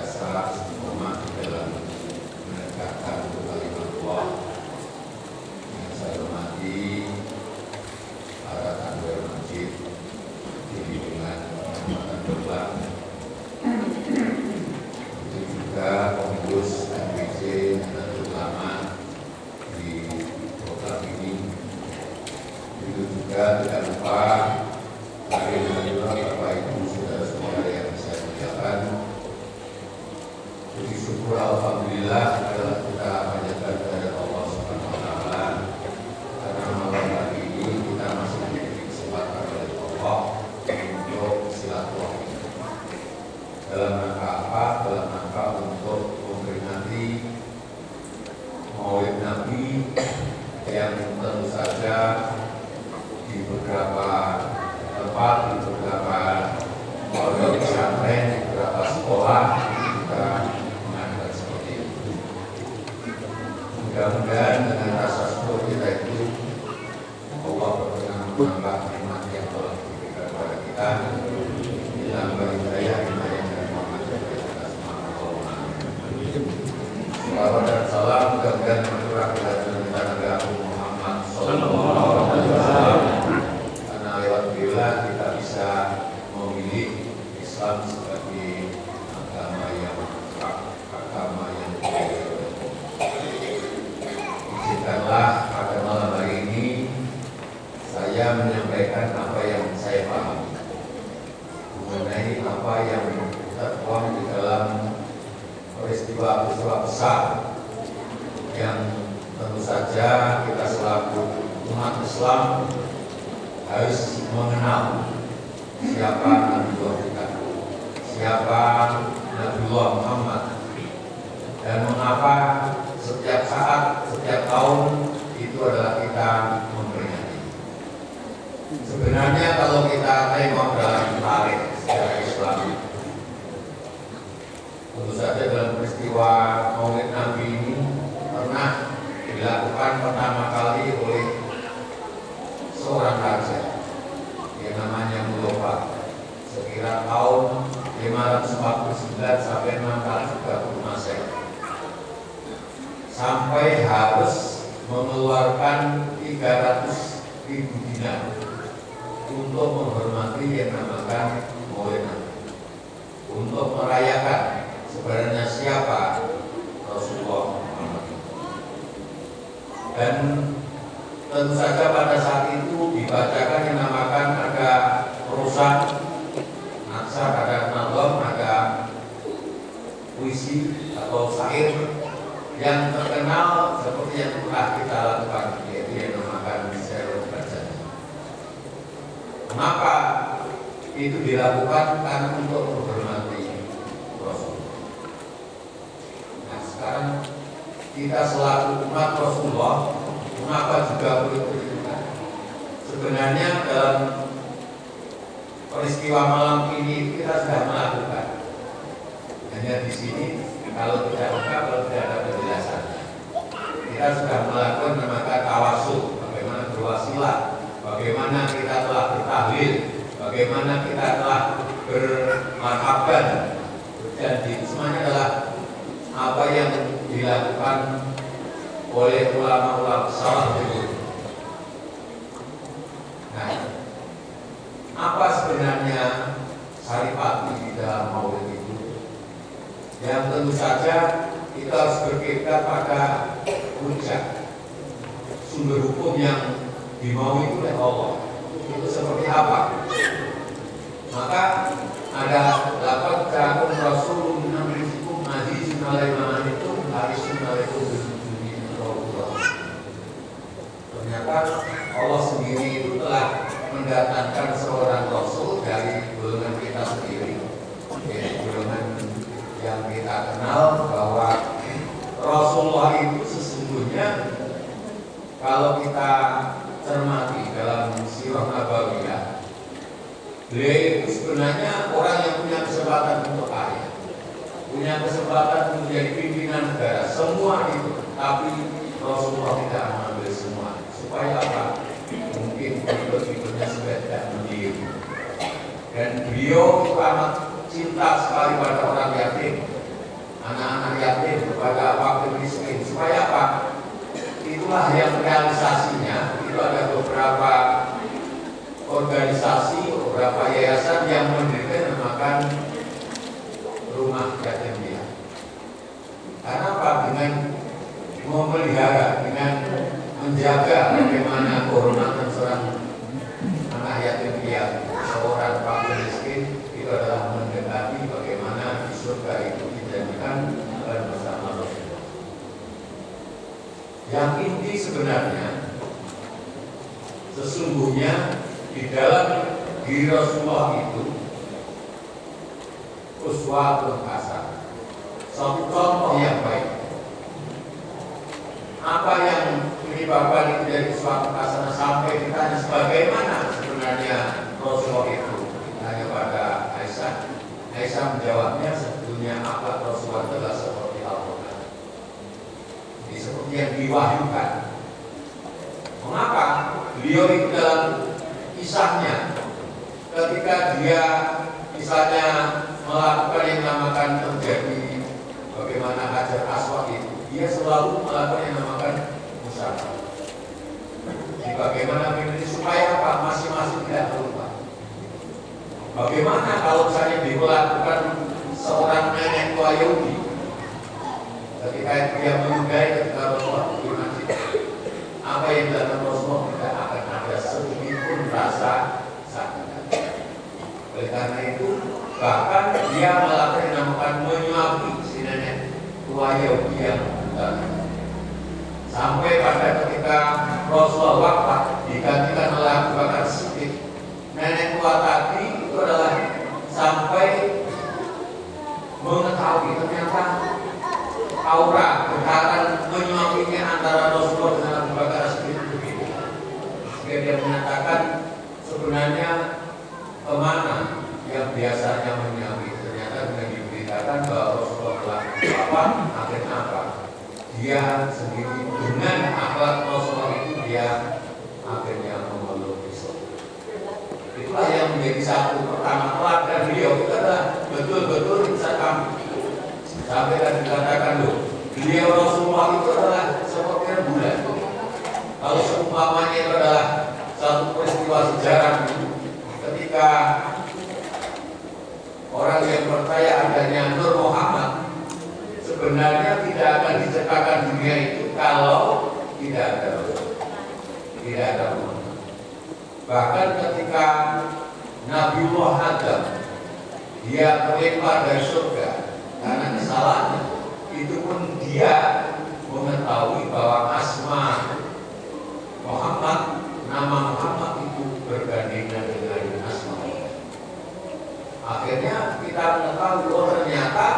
senantiasa istiqomah di dalam menegakkan kalimat Allah. Yang saya hormati para takmir masjid di lingkungan Kecamatan Jombang, itu juga pengurus MPC Nahdlatul Ulama di kota ini, itu juga tidak lupa Bapak Ibu saudara-saudara yang saya muliakan. Puji syukur alhamdulillah adalah kita panjatkan kepada Allah Subhanahu wa taala karena malam hari ini kita masih diberi kesempatan oleh Allah untuk silaturahmi. Dalam rangka apa? Dalam rangka untuk memperingati Maulid Nabi yang tentu saja di beberapa tempat, di beberapa pondok pesantren, di beberapa sekolah kita mengadakan seperti itu. Mudah-mudahan dengan rasa syukur kita itu Allah berkenan menambah nikmat yang telah diberikan kepada kita, menambah hidayah dari Muhammad dan kita semua. Salawat dan salam mudah-mudahan tercurah kepada Nabi Muhammad sallallahu alaihi wasallam. Kita bisa memilih Islam sebagai agama yang izinkanlah pada malam hari ini saya menyampaikan apa yang saya pahami mengenai apa yang tertuang di dalam peristiwa-peristiwa besar yang tentu saja kita selaku umat Islam harus mengenal siapa Nabiullah kita, siapa Nabiullah Muhammad, dan mengapa setiap saat, setiap tahun itu adalah kita memperingati. Sebenarnya kalau kita tengok dalam tarikh sejarah Islam, tentu saja dalam peristiwa Maulid Nabi ini pernah dilakukan pertama kali oleh seorang raja yang namanya Mulopa sekira tahun 549 sampai 630 Masehi, sampai harus mengeluarkan 300.000 dinar untuk menghormati yang namakan Maulid Nabi, untuk merayakan sebenarnya siapa Rasulullah Muhammad. Dan tentu saja pada saat itu dibacakan yang namakan ada prosa, naksar, ada nazam, ada puisi atau syair yang terkenal seperti yang telah kita lakukan, yaitu yang namakan Syairul Bajjah. Mengapa itu dilakukan? Karena untuk menghormati Rasulullah. Nah sekarang kita selaku umat Rasulullah, mengapa juga perlu dilakukan? Sebenarnya dalam peristiwa malam ini kita sudah melakukan. Hanya di sini kalau tidak lengkap, kalau tidak ada penjelasannya. Kita sudah melakukan namanya tawasul, bagaimana berwasilah, bagaimana kita telah bertahlil, bagaimana kita telah bermarhaban, berjanji. Semuanya adalah apa yang dilakukan oleh ulama-ulama salaf dulu. Nah, apa sebenarnya saripati di dalam maulid itu? Yang tentu saja kita harus berkiblat pada hujah, sumber hukum yang dimaui oleh Allah. Itu seperti apa? Maka ada dapat jarum Rasulullah Nabiukum Azizun alaihi ma anittum harisun alaikum ternyata Allah sendiri itu telah mendatangkan seorang Rasul dari golongan kita sendiri, yaitu golongan yang kita kenal bahwa Rasulullah itu sesungguhnya kalau kita cermati dalam sirah nabawiyah, beliau itu sebenarnya orang yang punya kesempatan untuk kaya, punya kesempatan untuk menjadi pimpinan negara, semua itu, tapi Rasulullah tidak mengambil semua. Supaya apa? Mungkin ikut-ikutnya sudah tidak mendiri. Dan beliau amat cinta sekali pada orang yatim. anak-anak yatim, kepada fakir miskin. Supaya apa? Itulah yang realisasinya. Itu ada beberapa organisasi, beberapa yayasan yang mendirikan namakan rumah yatim piatu. Karena apa? Dengan memelihara, dengan menjaga bagaimana kehormatan seorang anak yatim piatu, seorang fakir miskin, itu adalah mendekati bagaimana di surga itu dijanjikan bersama Rasulullah. Yang inti sebenarnya, sesungguhnya di dalam diri Rasulullah itu uswatun hasanah, suatu contoh yang baik. Apa yang menyebabkan itu jadi suatu hasanah sampai ditanya sebagaimana sebenarnya Rasulullah itu? Tanya pada Aisyah. Aisyah menjawabnya, sebetulnya akhlak Rasulullah adalah seperti Al-Quran, seperti yang diwahyukan. Mengapa? Beliau itu dalam kisahnya, ketika dia misalnya melakukan yang namakan terjadi bagaimana Hajar Aswad itu, dia selalu melakukan yang namakan musyawarah. Bagaimana ini supaya apa? Masing-masing tidak terlupa. Bagaimana kalau misalnya dilakukan seorang nenek tua Yahudi, ketika dia menunggai ketika Rasulullah di masjid, apa yang dilakukan Rasulullah tidak akan ada sedikit pun rasa sakit. Oleh karena itu, bahkan dia melakukan yang namakan menyuapi si nenek tua Yahudi yang sampai pada ketika Rasulullah wafat digantikan oleh Abu Bakar Siddiq. Nenek tua tadi itu adalah sampai mengetahui ternyata aura getaran menyuapinya antara Rasulullah dengan Abu Bakar Siddiq begitu. Sehingga dia menyatakan sebenarnya kemana yang biasanya menyuapi, ternyata dengan diberitakan bahwa Rasulullah telah wafat, akhirnya apa? Dia sendiri dengan akhlak Rasulullah itu dia akhirnya memeluk Islam. Itulah yang menjadi satu pertama teladan beliau itu adalah betul-betul bisa kami sampai tadi dikatakan loh, beliau Rasulullah itu adalah seperti rembulan. Kalau seumpamanya itu adalah satu peristiwa sejarah ketika orang yang percaya adanya Nur Muhammad, sebenarnya tidak akan diciptakan dunia itu kalau tidak ada Rasul, tidak ada Muhammad. Bahkan ketika Nabiullah Adam dia terlempar dari surga karena kesalahannya, itu pun dia mengetahui bahwa asma Muhammad, nama Muhammad itu berbandingan dengan asma Allah. Akhirnya kita mengetahui bahwa ternyata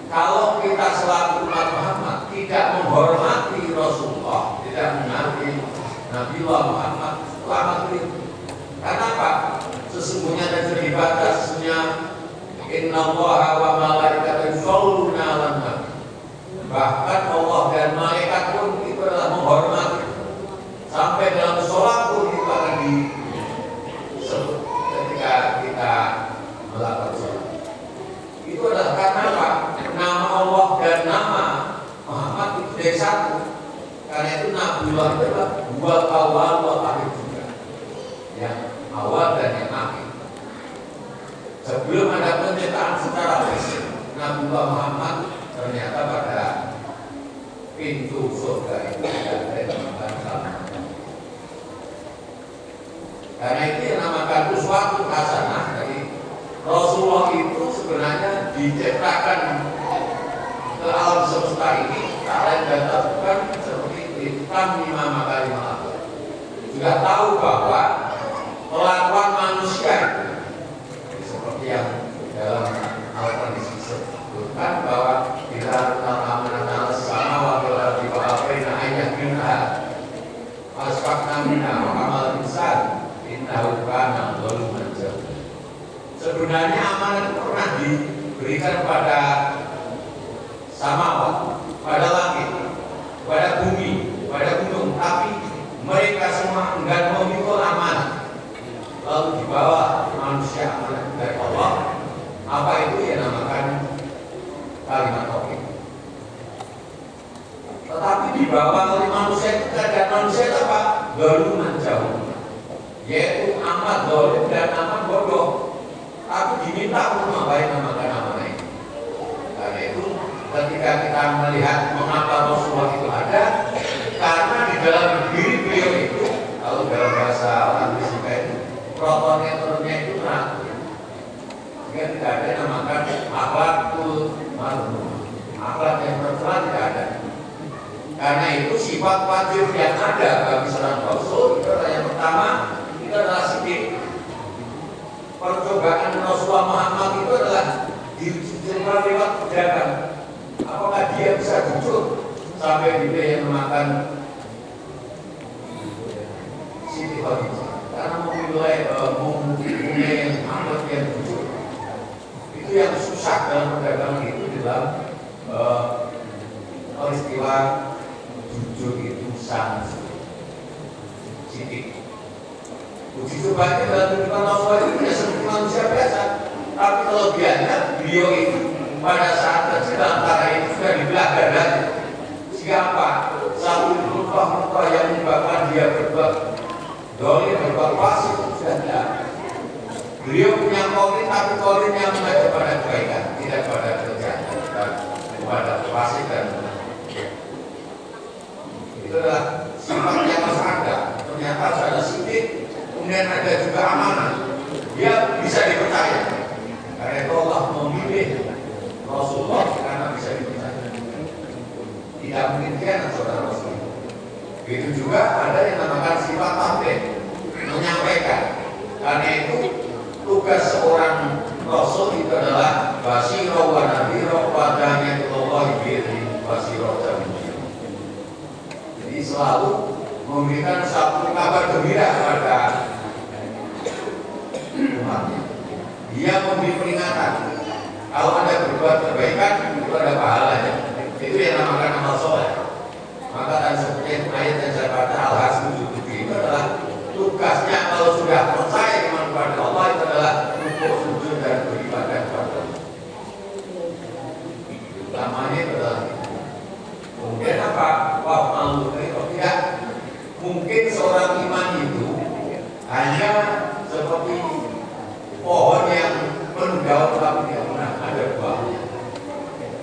kalau kita selaku umat Muhammad tidak menghormati Rasulullah, tidak menghormati Nabiullah Muhammad, selamat itu. Karena apa? Sesungguhnya ada cerita, sesungguhnya Innallaha wa malaikatahu yusholluna 'alan nabi. Bahkan Allah dan malaikat pun itu adalah menghormati. Sampai dalam sholat pun itu akan disebut ketika kita melakukan sholat. Itu adalah karena apa? Nama Allah dan nama Muhammad itu dari satu. Karena itu Nabiullah itu adalah dua awal dua akhir juga. Yang awal dan yang akhir. Sebelum ada penciptaan secara fisik, Nabiullah Muhammad ternyata pada pintu surga itu tidak ada yang namakan sama. Karena itu yang namakan uswatun hasanah. Jadi Rasulullah itu sebenarnya diciptakan ke alam semesta ini tak lain dan tak bukan seperti hitam 5 kali malam. Juga tahu bahwa kelakuan manusia itu seperti yang dalam Al-Quran disebutkan bahwa kita amanat sama wakil arti wa'afrina ayat minha asfakna minha wa'amal insan innahu kana zaluman jahula. Sebenarnya amanat itu pernah diberikan pada samawat, pada langit, pada bumi, pada gunung, tapi mereka semua enggan memikul amanat. Lalu dibawa manusia amanat dari Allah. Apa itu? Ya namakan kalimat tauhid. Tetapi dibawa oleh manusia itu keadaan manusia itu apa? Zaluman jauh, yaitu amat zalim dan amat bodoh. Tapi diminta untuk namakan nama ini. Karena itu ketika kita melihat mengapa Rasulullah itu ada, karena di dalam diri beliau itu, kalau dalam bahasa orang fisika itu proton-neutronnya itu terang. Sehingga tidak ada yang namakan akhlakul marhum, akhlak yang tercela tidak ada. Karena itu sifat wajib yang ada bagi seorang Rasul itu adalah yang pertama, itu adalah sidik. Percobaan Rasulullah Muhammad itu adalah diujikan lewat pedagang. Apakah dia bisa jujur sampai dia yang memakan sidik karena mempunyai amat yang jujur. Itu yang susah dalam perdagangan itu dalam peristiwa jujur itu sangat sidik. Uji cobanya dalam kehidupan Rasulullah itu tidak seperti manusia biasa. Tapi kelebihannya beliau itu pada saat kecil antara itu sudah dibelah dadanya. Siapa? Satu lupa yang menyebabkan dia berbuat dolim, berbuat fasik sudah tidak. Beliau punya korin, tapi korin yang mengajak pada kebaikan, tidak pada kejahatan, kepada fasik dan itu adalah sifat yang masih ada. Ternyata ada sidik, kemudian ada juga amanah. Dia bisa dipercaya. Karena itu Allah memilih Rasulullah karena bisa dipercaya. Tidak mungkin khianat saudara Rasul. Begitu juga ada yang namakan sifat tabligh, menyampaikan. Karena itu tugas seorang Rasul itu adalah basyira wa nadhira wa da'iyatan ilallahi bi'idznihi basyira wa nadhira. Jadi selalu memberikan satu kabar gembira kepada umatnya. Dia memberi peringatan. Kalau Anda berbuat kebaikan itu ada pahalanya. Itu yang namakan amal soleh. Maka dan seperti ayat yang saya kata al-hasbu itu adalah tugasnya kalau sudah percaya iman kepada Allah itu adalah rukuk, sujud dan beribadah kepada Allah. Utamanya itu adalah kemudian apa? Tidak mungkin seorang iman itu hanya seperti pohon yang penuh daun tapi tidak pernah ada buahnya.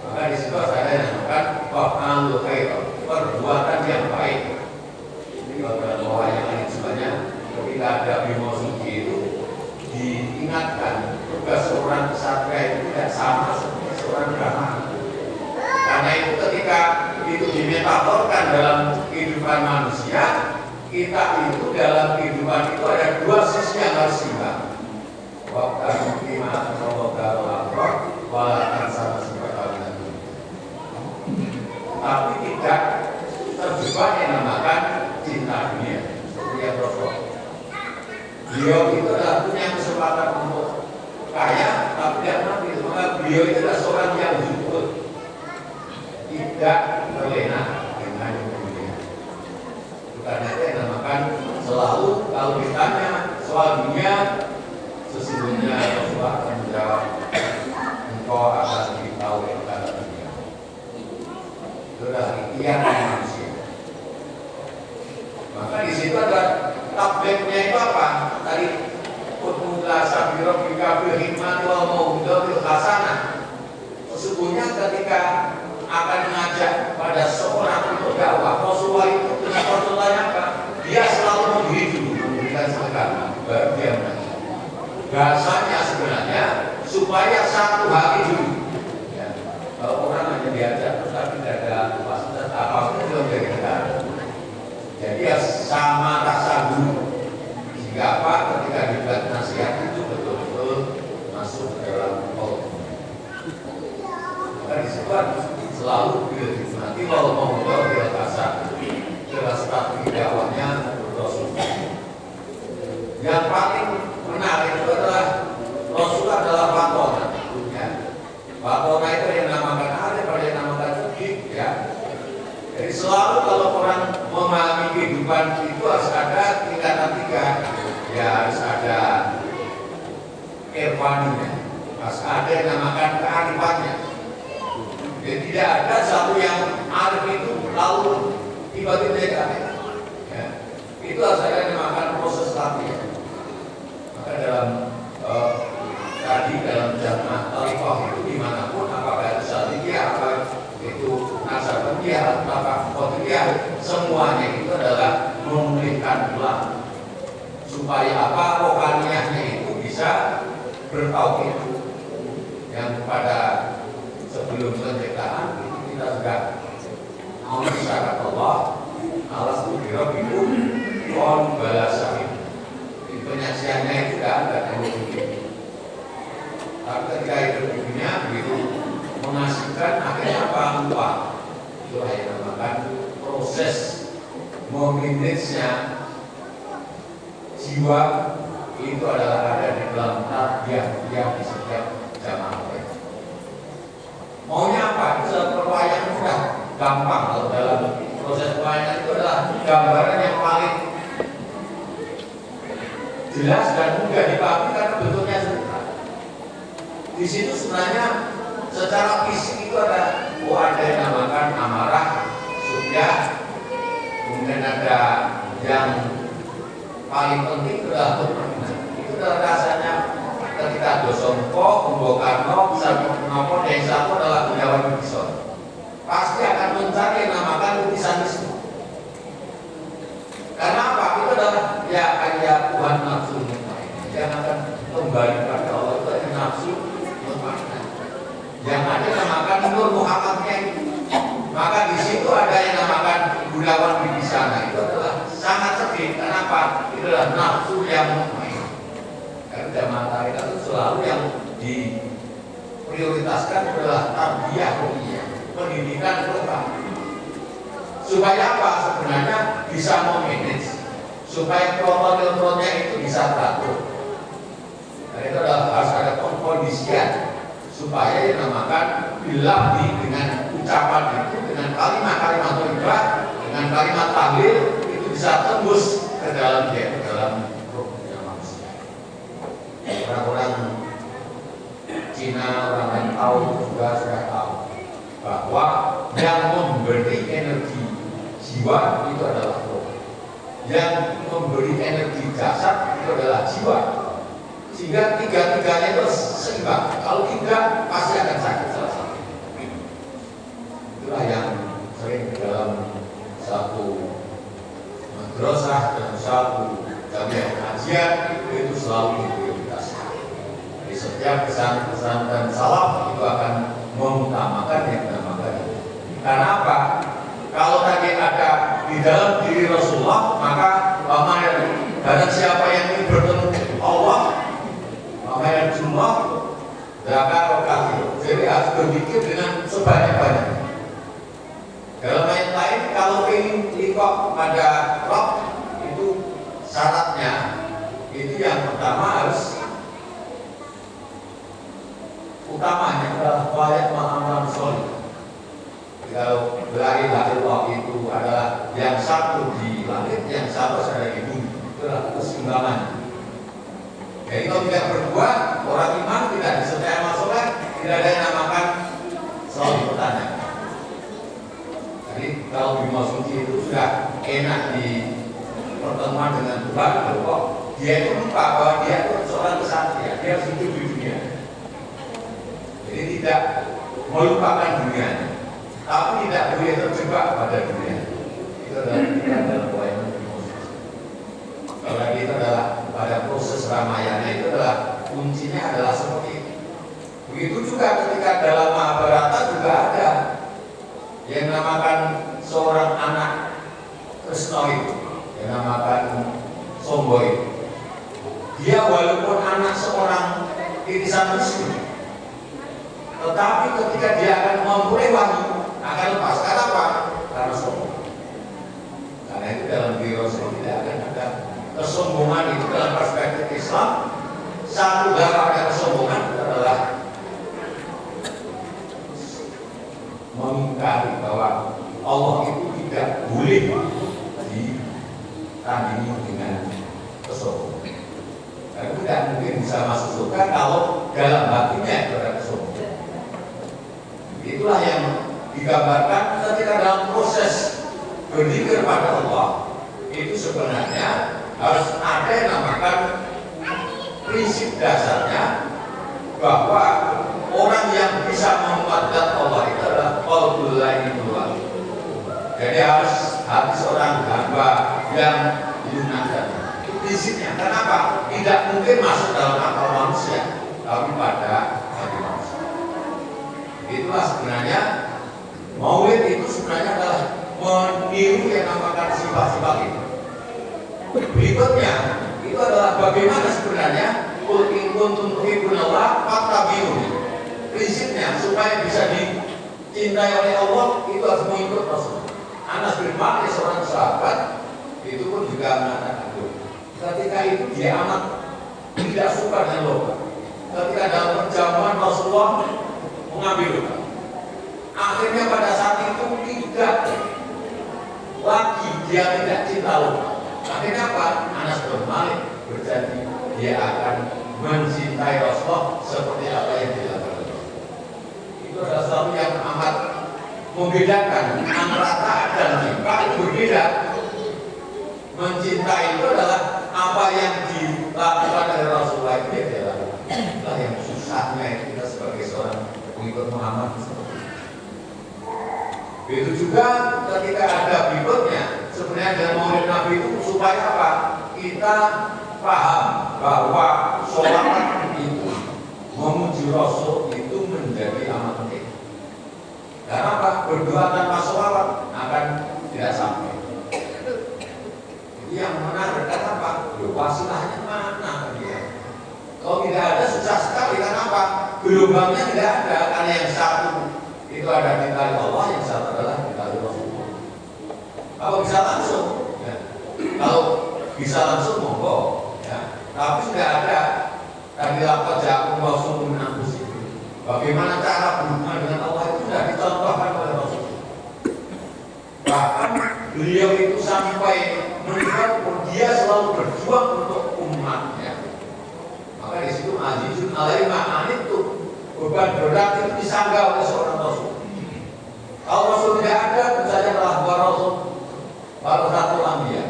Maka di situ ada yang namakan wa'alul khair, perbuatan yang baik. Jadi kalau dalam bahwa yang lain sebenarnya ketika ada bimo suci itu diingatkan tugas seorang kesatria itu tidak sama seperti seorang brahmana. Karena itu ketika itu dimetaforkan dalam kehidupan manusia, kita itu dalam kehidupan itu ada dua sisi yang harus seimbang. Waktu lima atau walaupun sama seperti tapi tidak terjebak yang namakan cinta dunia seperti yang Rasul. Beliau itu adalah punya kesempatan untuk kaya, tapi tidak mati. Maka beliau itu adalah seorang yang zuhud, tidak terlena dengan dunia. Karena itu yang namakan selalu kalau ditanya soal dunia, sesungguhnya Rasulullah akan menjawab, engkau akan ditahu perkara dunia. Itu adalah ikhtiar manusia. Maka di situ ada tablignya itu apa? Tadi utmulah sabiro bikabil hikmat wal maudatul hasanah. Sesungguhnya ketika akan mengajak pada seorang untuk dakwah, Rasulullah itu punya pertolongan apa? Dia selalu memberi dulu, memberikan sedekah, baru dia mengajar. Bahasanya sebenarnya supaya satu hari dulu. Ya. Kalau orang hanya diajak tetapi tidak ada fasilitas apapun itu menjadi negara. Jadi ya sama rasa dulu. Sehingga apa? Ketika dibuat nasihat itu betul-betul masuk ke dalam kolom. Maka disebut selalu bila dinikmati walau mau bila kasar jelas tapi dakwahnya Rasulullah. Yang paling menarik itu adalah Rasulullah adalah patona. Ya. Patona itu yang namakan ada pada yang namakan fikih ya. Jadi selalu kalau orang memahami kehidupan itu harus ada tingkatan tiga. Ya harus ada irfaninya, harus ada yang namakan kearifannya. Jadi tidak ada satu yang arif itu lalu tiba-tiba kami. Ya. Itu harus ada dinamakan proses latihan. Maka dalam tadi dalam jamaah tarifah itu dimanapun, apakah itu syariah, apa itu nasabiyah, apakah qadiriyah, semuanya itu adalah memulihkan tulang supaya apa, rohaniyahnya itu bisa bertauhid. Yang pada sebelum penciptaan itu kita sudah mau disyarat Allah alas birabikum kon balasahim. Penyaksiannya itu tidak ada yang mungkin. Tapi ketika hidup di dunia begitu mengasihkan, akhirnya apa, lupa. Itulah yang dinamakan proses memanagenya jiwa. Itu adalah ada di dalam tarbiyah di setiap jamaah. Maunya apa? Itu perwayaan sudah gampang. Kalau dalam proses perwayaan itu adalah gambaran yang paling jelas dan mudah dipahami karena bentuknya sederhana. Di situ sebenarnya secara fisik itu ada yang dinamakan amarah, subyah, kemudian ada yang paling penting adalah berpergian. Itu adalah rasanya ketika dosongko, kumbokarno, sarkonopo, dan yang satu adalah Gunawan Bison. Pasti akan mencari yang dinamakan lukisanisme. Karena apa? Itu adalah ya ayat Tuhan nafsu mutmainah yang akan kembali pada Allah. Itu adalah nafsu mutmainah yang ada namakan Nur Muhammadnya. Maka di situ ada yang namakan Gunawan Bidisana. Itu adalah sangat sedih. Kenapa? Itu adalah nafsu yang mutmainah. Karena jamaah tarekat itu selalu yang diprioritaskan adalah tarbiyah ruhiyah, pendidikan rohani. Supaya apa? Sebenarnya bisa memanage, supaya protokol-protokolnya itu bisa teratur. Dan itu adalah harus ada pengkondisian supaya yang dinamakan bilabdi dengan ucapan itu, dengan kalimat-kalimat thayyibah, dengan kalimat tahlil itu bisa tembus ke dalam dia, ke dalam rohnya manusia. Orang-orang Cina, orang yang tahu juga sudah tahu bahwa yang memberi energi jiwa itu adalah roh, yang memberi energi jasad itu adalah jiwa, sehingga tiga-tiganya itu seimbang. Kalau tidak pasti akan sakit salah satu. Itulah yang sering dalam satu madrasah dan satu jamiah kajian itu selalu diprioritaskan. Jadi setiap pesan-pesan dan salaf itu akan mengutamakan yang dinamakan. Karena apa? Kalau tadi ada di dalam diri Rasulullah, maka barang siapa yang ingin bertemu Allah, maka yang jumlah zakar wakil. Jadi harus berpikir dengan sebanyak-banyaknya. Dalam ayat lain, kalau ingin liqah pada Rabb itu syaratnya itu yang pertama harus utamanya adalah wayat ma'amal sholih. Kalau la ilaha illallah itu adalah yang satu di langit, yang satu ada di bumi. Itulah keseimbangan. Jadi kalau tidak berdua, orang iman tidak disertai amal soleh, tidak ada yang namakan selalu bertanya. Jadi kalau dimasuki itu sudah enak di pertemuan dengan Tuhan, kok dia itu lupa bahwa dia itu seorang kesatria, dia harus hidup di dunia. Jadi tidak melupakan dunia, tapi tidak boleh terjebak pada dunia. Itu adalah pikiran dalam poin. Kalau itu adalah pada proses Ramayana itu adalah kuncinya adalah seperti itu. Begitu juga ketika dalam Mahabharata juga ada yang namakan seorang anak Krisna itu, yang namakan Sombo itu. Dia walaupun anak seorang titisan Wisnu, tetapi ketika dia akan memulai wahyu akan lepas. Karena apa? Karena sombong. Karena itu dalam diri Rasul tidak akan ada kesombongan. Itu dalam perspektif Islam, satu darah ada kesombongan adalah mengingkari bahwa Allah itu tidak boleh ditandingi dengan kesombongan. Karena tidak mungkin bisa masuk surga kalau dalam hatinya itu ada kesombongan. Itulah yang digambarkan ketika dalam proses berzikir pada Allah itu sebenarnya harus ada yang namakan prinsip dasarnya bahwa orang yang bisa menguatkan Allah itu adalah qalbul lainullah. Jadi harus hati seorang hamba yang dilunakan. Itu prinsipnya. Kenapa? Tidak mungkin masuk dalam akal manusia, tapi pada hati manusia. Itulah sebenarnya Maulid itu sebenarnya adalah meniru yang namakan sifat-sifat itu. Berikutnya itu adalah bagaimana sebenarnya qul in kuntum tuhibbunallah fattabi'uni. Prinsipnya supaya bisa dicintai oleh Allah itu harus mengikut Rasul. Anas bin Malik seorang sahabat itu pun juga mengatakan ketika itu dia amat tidak suka dengan lomba. Ketika dalam perjamuan Rasulullah mengambil lomba, akhirnya pada saat itu tidak lagi dia tidak cinta lomba. Akhirnya apa? Anas bin Malik berjanji dia akan mencintai Rasulullah seperti apa yang dilakukan. Itu adalah sesuatu yang amat membedakan antara taat dan cinta itu berbeda. Mencintai itu adalah apa yang dilakukan oleh Rasulullah itu yang dilakukan. Itulah yang susahnya kita sebagai seorang pengikut Muhammad. Begitu juga ketika ada berikutnya, sebenarnya dalam Maulid Nabi itu supaya apa? Kita paham bahwa sholawat itu memuji Rasul itu menjadi amat penting. Karena apa? Berdoa tanpa sholawat akan tidak sampai. Jadi yang menarik kan apa? Wasilahnya mana dia? Kalau tidak ada susah sekali. Kenapa? Gelombangnya tidak ada. Karena yang satu itu ada di tali Allah, yang satu adalah di tali Rasulullah. Kalau bisa langsung, ya. Kalau bisa langsung monggo, ya. Tapi sudah ada tadi apa jagung Rasul menangkus itu. Bagaimana cara berhubungan dengan Allah itu sudah dicontohkan oleh Rasul. Bahkan beliau itu sampai meninggal pun dia selalu berjuang untuk umatnya. Maka di situ azizun alaihi ma itu beban berat itu disanggah oleh seorang Rasul. Kalau Rasul tidak ada, misalnya adalah Rasul baru satu ambia.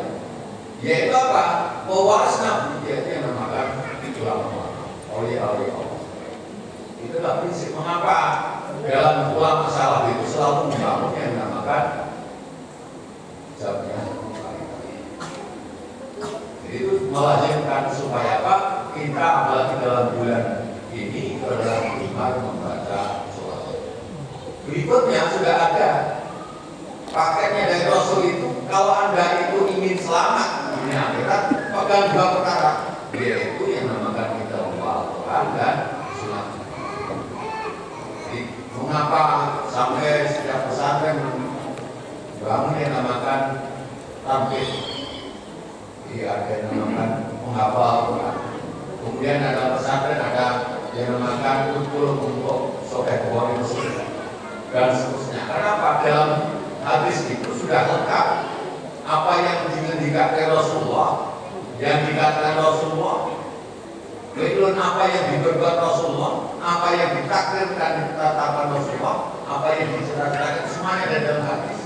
Yaitu apa? Pewaris Nabi, yaitu yang namakan ulama oleh Allah. Itulah prinsip mengapa dalam ulama salaf itu selalu membangun yang dinamakan jamiah. Jadi itu melazimkan supaya apa? Kita apalagi dalam bulan ini adalah gemar membaca sholawat. Berikutnya sudah ada paketnya dari Rasul itu. Kalau Anda itu ingin selamat di akhirat, pegang dua perkara, yaitu yang namakan kita Al-Quran dan Sunnah. Jadi mengapa sampai setiap pesantren bangun yang namakan tampil? Jadi ada yang namakan menghafal Al-Quran. Kemudian ada pesantren ada yang namakan kutul untuk soheh Bukhari Muslim dan seterusnya. Kenapa? Dalam hadis itu sudah lengkap apa yang dikatakan Rasulullah, yang dikatakan Rasulullah, kemudian apa yang diberbuat Rasulullah, apa yang ditakdirkan ditetapkan Rasulullah, apa yang diceritakan semuanya ada dalam hadis.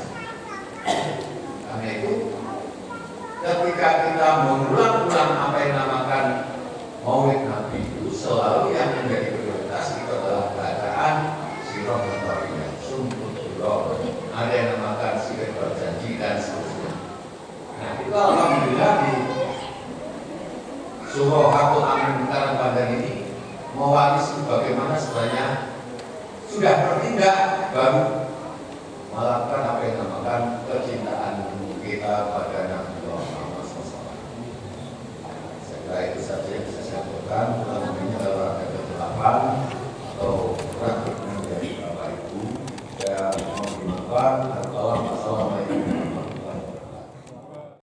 Karena itu ketika kita mengulang-ulang apa yang dinamakan Maulid Nabi itu selalu yang menjadi prioritas itu adalah bacaan sirah nabawiyah, sumpah surah, ada yang namakan sirah berjanji dan seterusnya. Nah itu alhamdulillah di surah Hakul Amin Karang Pandan ini mewarisi bagaimana sebenarnya sudah bertindak baru melakukan apa yang dinamakan kecintaan kita pada Nabi Muhammad SAW. Saya kira itu saja yang bisa saya lakukan. Kurang lebihnya kalau ada kegelapan atau kurang dari Bapak Ibu, saya mohon maaf. Assalamualaikum.